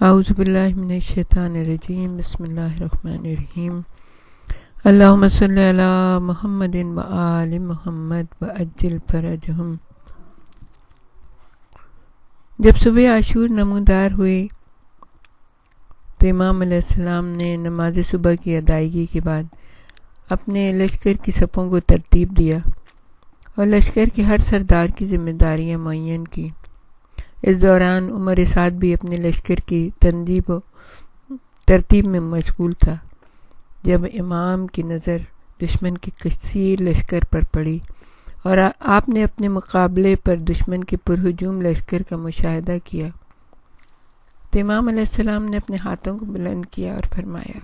اعوذ باللہ من الشیطان الرجیم بسم اللہ الرحمن الرحیم اللہم صلی علی محمد و آل محمد وعجل فرجہم۔ جب صبح عاشور نمودار ہوئی تو امام علیہ السلام نے نماز صبح کی ادائیگی کے بعد اپنے لشکر کی صفوں کو ترتیب دیا اور لشکر کے ہر سردار کی ذمہ داریاں معین کی۔ اس دوران عمر سعد بھی اپنے لشکر کی تنظیم و ترتیب میں مشغول تھا جب امام کی نظر دشمن کے کثیر لشکر پر پڑی اور آپ نے اپنے مقابلے پر دشمن کے پرہجوم لشکر کا مشاہدہ کیا تو امام علیہ السلام نے اپنے ہاتھوں کو بلند کیا اور فرمایا: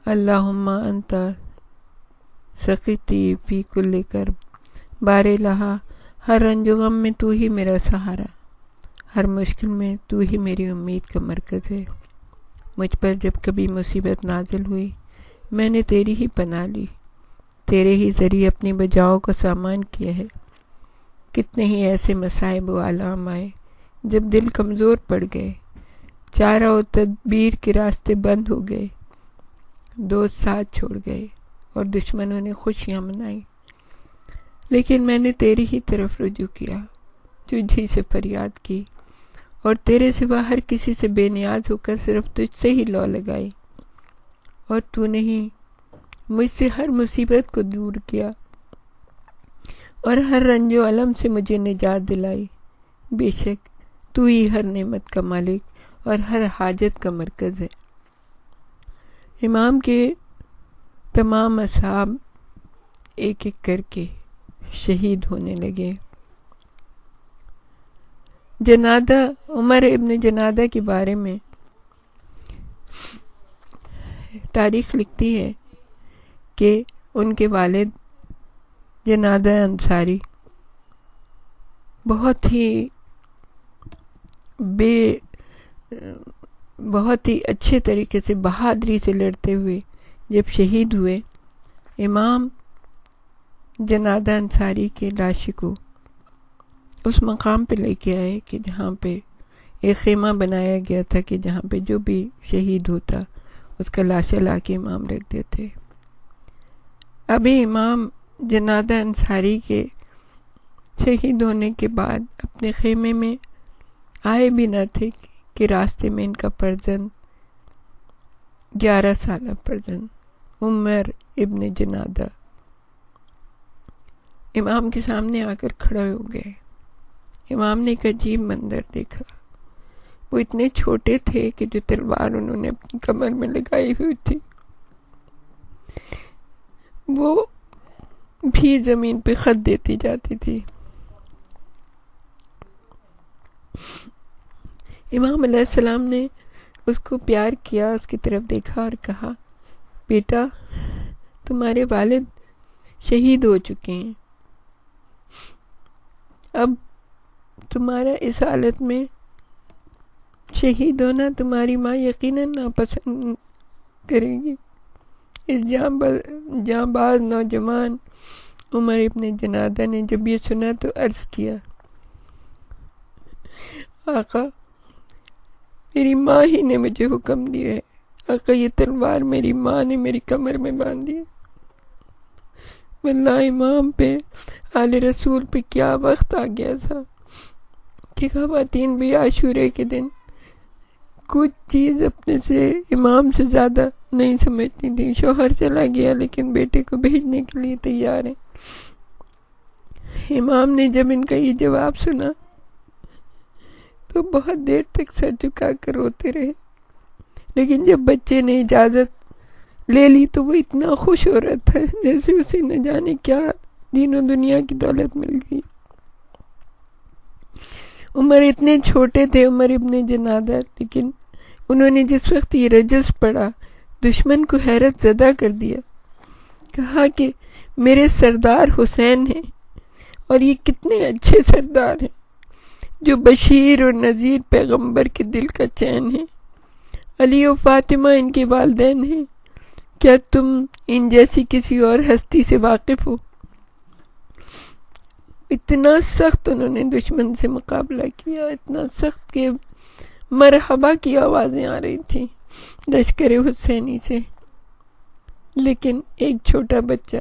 اللہم انت سقیتی فی کل کرب، بار الہا ہر رنج و غم میں تو ہی میرا سہارا، ہر مشکل میں تو ہی میری امید کا مرکز ہے۔ مجھ پر جب کبھی مصیبت نازل ہوئی میں نے تیری ہی پناہ لی، تیرے ہی ذریعے اپنی بجاؤ کا سامان کیا ہے۔ کتنے ہی ایسے مصائب و آلام آئے جب دل کمزور پڑ گئے، چارہ و تدبیر کے راستے بند ہو گئے، دوست ساتھ چھوڑ گئے اور دشمنوں نے خوشیاں منائی، لیکن میں نے تیری ہی طرف رجوع کیا، تجھ سے فریاد کی اور تیرے سوا ہر کسی سے بے نیاز ہو کر صرف تجھ سے ہی لو لگائی، اور تو نے ہی مجھ سے ہر مصیبت کو دور کیا اور ہر رنج و الم سے مجھے نجات دلائی۔ بے شک تو ہی ہر نعمت کا مالک اور ہر حاجت کا مرکز ہے۔ امام کے تمام اصحاب ایک ایک کر کے شہید ہونے لگے۔ جنادہ عمر ابن جنادہ کے بارے میں تاریخ لکھتی ہے کہ ان کے والد جنادہ انصاری بہت ہی اچھے طریقے سے بہادری سے لڑتے ہوئے جب شہید ہوئے، امام جنادہ انصاری کے لاش کو اس مقام پہ لے کے آئے کہ جہاں پہ ایک خیمہ بنایا گیا تھا کہ جہاں پہ جو بھی شہید ہوتا اس کا لاشا لا کے امام رکھ دیتے۔ ابھی امام جنادہ انصاری کے شہید ہونے کے بعد اپنے خیمے میں آئے بھی نہ تھے کہ راستے میں ان کا فرزند 11 سالہ فرزند عمر ابن جنادہ امام کے سامنے آ کر کھڑے ہو گئے۔ امام نے ایک عجیب منظر دیکھا۔ وہ اتنے چھوٹے تھے کہ جو تلوار انہوں نے اپنی کمر میں لگائی ہوئی تھی وہ بھی زمین پہ خط دیتی جاتی تھی۔ امام علیہ السلام نے اس کو پیار کیا، اس کی طرف دیکھا اور کہا: بیٹا، تمہارے والد شہید ہو چکے ہیں، اب تمہارا اس حالت میں شہید ہونا تمہاری ماں یقیناً ناپسند کرے گی۔ اس جاں باز نوجوان عمر ابن جنادہ نے جب یہ سنا تو عرض کیا: آقا، میری ماں ہی نے مجھے حکم دیا ہے، آقا یہ تلوار میری ماں نے میری کمر میں باندھ دی ہے۔ واللہ امام پہ، آل رسول پہ کیا وقت آ گیا تھا کہ خواتین بھی عاشورے کے دن کچھ چیز اپنے سے امام سے زیادہ نہیں سمجھتی تھی۔ شوہر چلا گیا لیکن بیٹے کو بھیجنے کے لیے تیار ہیں۔ امام نے جب ان کا یہ جواب سنا تو بہت دیر تک سر جھکا کر روتے رہے، لیکن جب بچے نے اجازت لے لی تو وہ اتنا خوش ہو رہا تھا جیسے اسے نہ جانے کیا دین و دنیا کی دولت مل گئی۔ عمر اتنے چھوٹے تھے، عمر ابن جنادہ، لیکن انہوں نے جس وقت یہ رجز پڑھا دشمن کو حیرت زدہ کر دیا۔ کہا کہ میرے سردار حسین ہیں اور یہ کتنے اچھے سردار ہیں جو بشیر اور نذیر پیغمبر کے دل کا چین ہیں۔ علی و فاطمہ ان کے والدین ہیں، کیا تم ان جیسی کسی اور ہستی سے واقف ہو؟ اتنا سخت انہوں نے دشمن سے مقابلہ کیا، اتنا سخت کہ مرحبا کی آوازیں آ رہی تھیں لشکر حسینی سے، لیکن ایک چھوٹا بچہ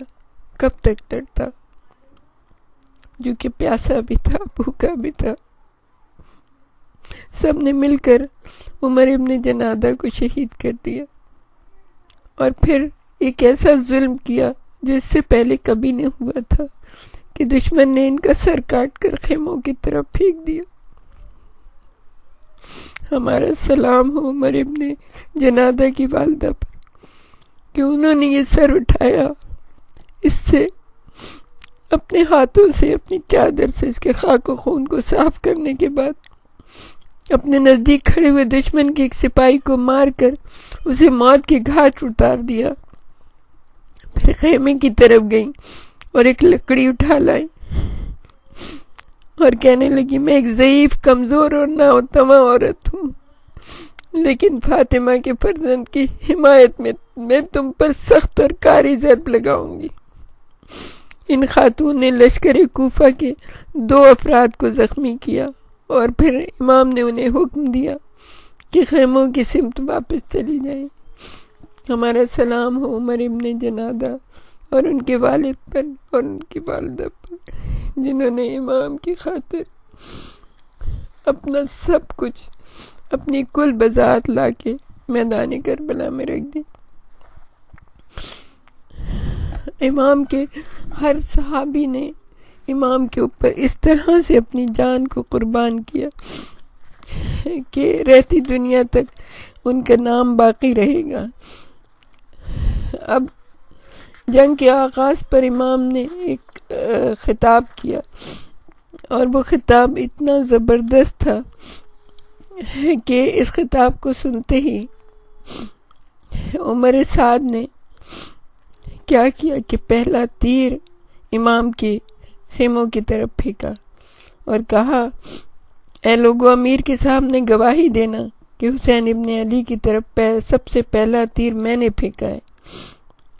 کب تک ڈرتا، جو کہ پیاسا بھی تھا، بھوکا بھی تھا۔ سب نے مل کر عمر ابن جنادہ کو شہید کر دیا، اور پھر ایک ایسا ظلم کیا جو اس سے پہلے کبھی نہیں ہوا تھا کہ دشمن نے ان کا سر کاٹ کر خیموں کی طرف پھینک دیا۔ ہمارا سلام ہو عمر ابن جنادہ کی والدہ پر کہ انہوں نے یہ سر اٹھایا، اس سے اپنے ہاتھوں سے، اپنی چادر سے اس کے خاک و خون کو صاف کرنے کے بعد اپنے نزدیک کھڑے ہوئے دشمن کے ایک سپاہی کو مار کر اسے موت کے گھاٹ اتار دیا۔ پھر خیمے کی طرف گئیں اور ایک لکڑی اٹھا لائیں اور کہنے لگی، میں ایک ضعیف، کمزور اور ناتواں عورت ہوں، لیکن فاطمہ کے فرزند کی حمایت میں تم پر سخت اور کاری ضرب لگاؤں گی۔ ان خاتون نے لشکر کوفہ کے 2 افراد کو زخمی کیا، اور پھر امام نے انہیں حکم دیا کہ خیموں کی سمت واپس چلی جائیں۔ ہمارا سلام ہو عمر ابن جنادہ اور ان کے والد پر اور ان کی والدہ پر، جنہوں نے امام کی خاطر اپنا سب کچھ، اپنی کل بضاعت لا کے میدان کربلا میں رکھ دی۔ امام کے ہر صحابی نے امام کے اوپر اس طرح سے اپنی جان کو قربان کیا کہ رہتی دنیا تک ان کا نام باقی رہے گا۔ اب جنگ کے آغاز پر امام نے ایک خطاب کیا، اور وہ خطاب اتنا زبردست تھا کہ اس خطاب کو سنتے ہی عمر سعد نے کیا کیا کہ پہلا تیر امام کے خیموں کی طرف پھینکا اور کہا، اے لوگو، امیر کے سامنے گواہی دینا کہ حسین ابن علی کی طرف سب سے پہلا تیر میں نے پھینکا ہے۔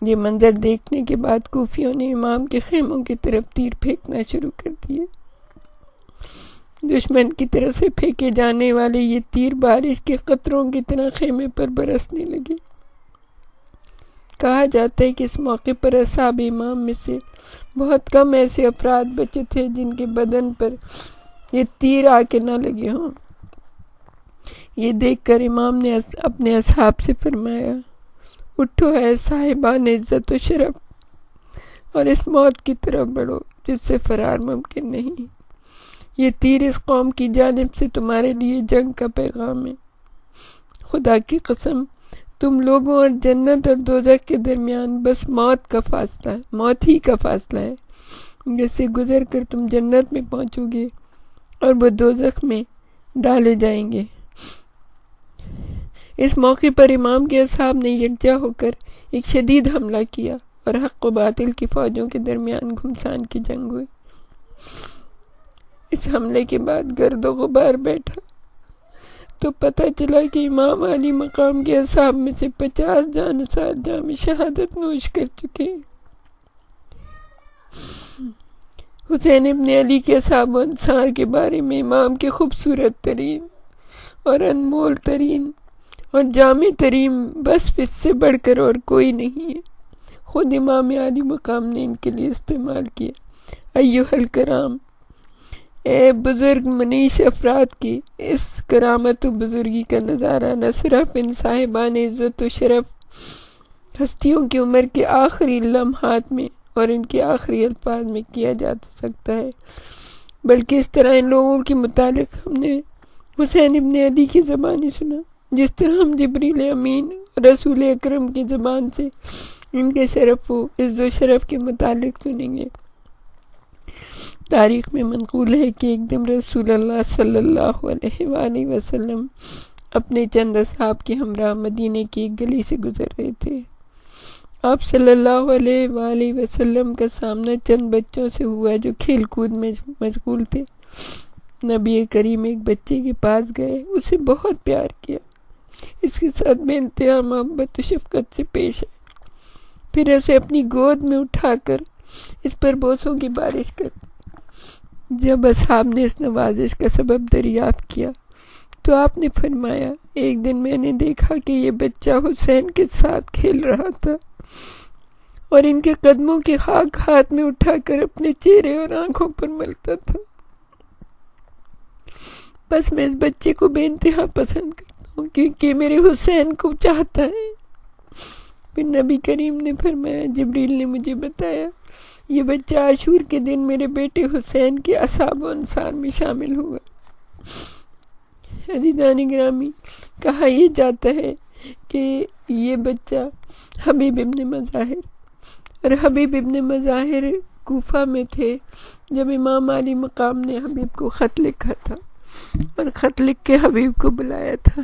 یہ منظر دیکھنے کے بعد کوفیوں نے امام کے خیموں کی طرف تیر پھینکنا شروع کر دیے۔ دشمن کی طرف سے پھینکے جانے والے یہ تیر بارش کے قطروں کی طرح خیمے پر برسنے لگے۔ کہا جاتا ہے کہ اس موقع پر اصحاب امام میں سے بہت کم ایسے افراد بچے تھے جن کے بدن پر یہ تیر آ کے نہ لگے ہوں۔ یہ دیکھ کر امام نے اپنے اصحاب سے فرمایا، اٹھو اے صاحبان عزت و شرف، اور اس موت کی طرف بڑھو جس سے فرار ممکن نہیں۔ یہ تیر اس قوم کی جانب سے تمہارے لیے جنگ کا پیغام ہے۔ خدا کی قسم، تم لوگوں اور جنت اور دوزخ کے درمیان بس موت ہی کا فاصلہ ہے، جس سے گزر کر تم جنت میں پہنچو گے اور وہ دوزخ میں ڈالے جائیں گے۔ اس موقع پر امام کے اصحاب نے یکجا ہو کر ایک شدید حملہ کیا اور حق و باطل کی فوجوں کے درمیان گھمسان کی جنگ ہوئی۔ اس حملے کے بعد گرد و غبار بیٹھا تو پتہ چلا کہ امام علی مقام کے اصحاب میں سے 50 جانسار جام شہادت نوش کر چکے۔ حسین ابن علی کے اصحاب و انصار کے بارے میں امام کے خوبصورت ترین اور انمول ترین اور جامع ترین وصف اس سے بڑھ کر اور کوئی نہیں ہے۔ خود امام علی مقام نے ان کے لیے استعمال کیا، ایھا الکرام، اے بزرگ منیش افراد کی اس کرامت و بزرگی کا نظارہ نہ صرف ان صاحبان عزت و شرف ہستیوں کی عمر کے آخری لمحات میں اور ان کے آخری الفاظ میں کیا جا سکتا ہے، بلکہ اس طرح ان لوگوں کے متعلق ہم نے حسین ابن علی کی زبانی سنا، جس طرح ہم جبریل امین رسول اکرم کی زبان سے ان کے شرف و عز و شرف کے متعلق سنیں گے۔ تاریخ میں منقول ہے کہ ایک دن رسول اللہ صلی اللہ علیہ وآلہ وسلم اپنے چند اصحاب کے ہمراہ مدینے کی ایک گلی سے گزر رہے تھے۔ آپ صلی اللہ علیہ وآلہ وسلم کا سامنا چند بچوں سے ہوا جو کھیل کود میں مشغول تھے۔ نبی کریم ایک بچے کے پاس گئے، اسے بہت پیار کیا، اس کے ساتھ بے انتہا محبت و شفقت سے پیش آئے، پھر اسے اپنی گود میں اٹھا کر اس پر بوسوں کی بارش کرتے۔ جب اصحاب نے اس نوازش کا سبب دریافت کیا تو آپ نے فرمایا، ایک دن میں نے دیکھا کہ یہ بچہ حسین کے ساتھ کھیل رہا تھا اور ان کے قدموں کی خاک ہاتھ میں اٹھا کر اپنے چہرے اور آنکھوں پر ملتا تھا۔ بس میں اس بچے کو بے انتہا پسند کرتا ہوں کیونکہ میرے حسین کو چاہتا ہے۔ پھر نبی کریم نے فرمایا، جبریل نے مجھے بتایا یہ بچہ عاشور کے دن میرے بیٹے حسین کے اصحاب و انصار میں شامل ہوا۔ عزیزان گرامی، کہا یہ جاتا ہے کہ یہ بچہ حبیب ابن مظاہر، اور حبیب ابن مظاہر کوفہ میں تھے جب امام علی مقام نے حبیب کو خط لکھا تھا اور خط لکھ کے حبیب کو بلایا تھا۔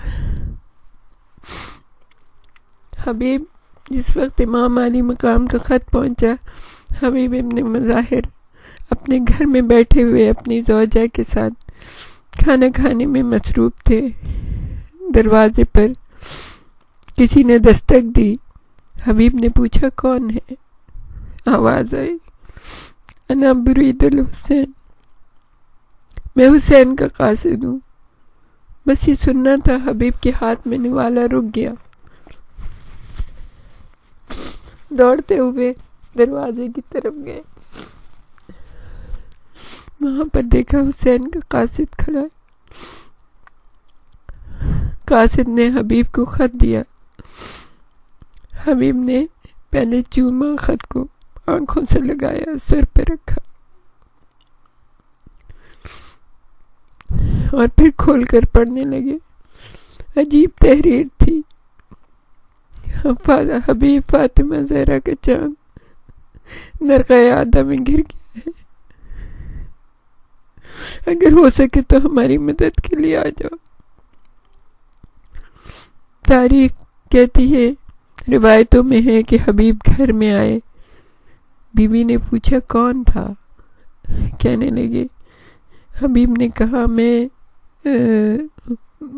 حبیب جس وقت امام علی مقام کا خط پہنچا، حبیب ابن مظاہر اپنے گھر میں بیٹھے ہوئے اپنی زوجہ کے ساتھ کھانا کھانے میں مصروف تھے۔ دروازے پر کسی نے دستک دی۔ حبیب نے پوچھا، کون ہے؟ آواز آئی، انا برید الحسین، میں حسین کا قاصد ہوں۔ بس یہ سننا تھا۔ حبیب کے ہاتھ میں نوالا رک گیا۔ دوڑتے ہوئے دروازے کی طرف گئے، وہاں پر دیکھا حسین کا قاصد کھڑا ہے۔ قاصد نے حبیب کو خط دیا۔ حبیب نے پہلے چوما خط کو، آنکھوں سے لگایا، سر پہ رکھا اور پھر کھول کر پڑھنے لگے۔ عجیب تحریر تھی۔ حبیب، فاطمہ زہرا کا چاند نرقۂ آدم میں گر گیا ہے، اگر ہو سکے تو ہماری مدد کے لیے آ جاؤ۔ تاریخ کہتی ہے، روایتوں میں ہے کہ حبیب گھر میں آئے۔ بی بی نے پوچھا کون تھا؟ کہنے لگے، حبیب نے کہا میں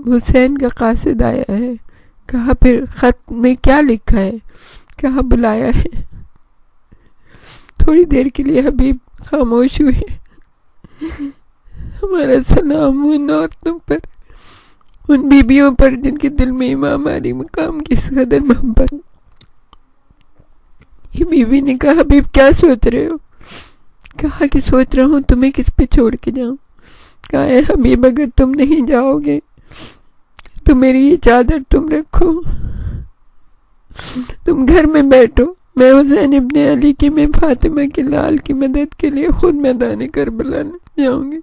حسین کا قاصد آیا ہے۔ کہا پھر خط میں کیا لکھا ہے؟ کہا بلایا ہے۔ تھوڑی دیر کے لیے حبیب خاموش ہوئے۔ ہمارا سلام ان عورتوں پر، ان بیبیوں پر جن کے دل میں امام علی مقام کی اس قدر محبت۔ یہ بیوی نے کہا، حبیب کیا سوچ رہے ہو؟ کہا کہ سوچ رہا ہوں تمہیں کس پہ چھوڑ کے جاؤں۔ کہا ہے حبیب اگر تم نہیں جاؤ گے تو میری یہ چادر تم رکھو، تم گھر میں بیٹھو، میں حسین ابن علی کی، میں فاطمہ کے لال کی مدد کے لیے خود میدان کربلا جاؤں گی۔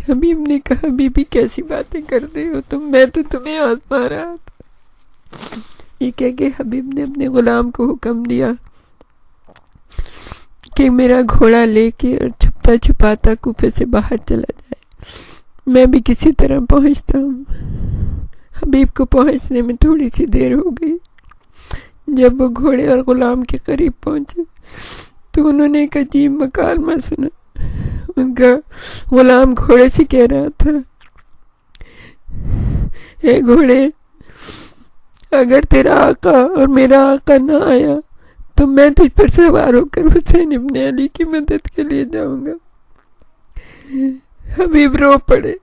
حبیب نے کہا، بی بی کیسی باتیں کرتے ہو تم، میں تو تمہیں آزما رہا تھا۔ یہ کہہ کے حبیب نے اپنے غلام کو حکم دیا کہ میرا گھوڑا لے کے اور چھپتا چھپاتا کوفے سے باہر چلا جائے، میں بھی کسی طرح پہنچتا ہوں۔ حبیب کو پہنچنے میں تھوڑی سی دیر ہو گئی۔ جب وہ گھوڑے اور غلام کے قریب پہنچے تو انہوں نے ایک عجیب مکالمہ سنا۔ ان کا غلام گھوڑے سے کہہ رہا تھا، اے گھوڑے، اگر تیرا آقا اور میرا آقا نہ آیا تو میں تجھ پر سوار ہو کر حسین ابن علی کی مدد کے لیے جاؤں گا۔ حبیب رو پڑے،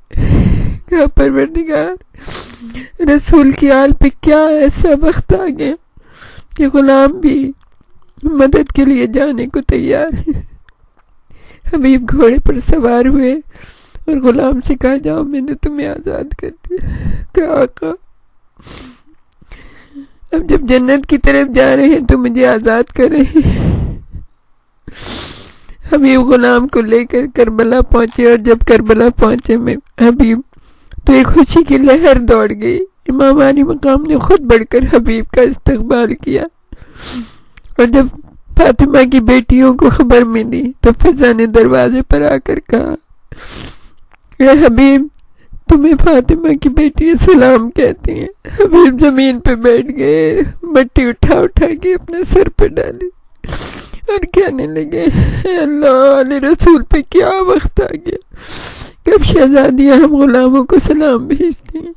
کہا پروردگار، رسول کی آل پہ کیا ایسا وقت آ گیا کہ غلام بھی مدد کے لیے جانے کو تیار ہے۔ حبیب گھوڑے پر سوار ہوئے اور غلام سے کہا، جاؤ میں نے تمہیں آزاد کر دیا۔ کہا آقا، اب جب جنت کی طرف جا رہے ہیں تو مجھے آزاد کریں۔ حبیب غلام کو لے کر کربلا پہنچے، اور جب کربلا پہنچے میں حبیب تو ایک خوشی کی لہر دوڑ گئی۔ امام علی مقام نے خود بڑھ کر حبیب کا استقبال کیا، اور جب فاطمہ کی بیٹیوں کو خبر ملی تو فضا نے دروازے پر آ کر کہا، اے حبیب، تمہیں فاطمہ کی بیٹیاں سلام کہتی ہیں۔ حبیب زمین پہ بیٹھ گئے، مٹی اٹھا اٹھا کے اپنے سر پہ ڈالی اور کہنے لگے، اے اللہ، علی رسول پہ کیا وقت آ گیا، کب شہزادیاں ہم غلاموں کو سلام بھیجتی ہیں۔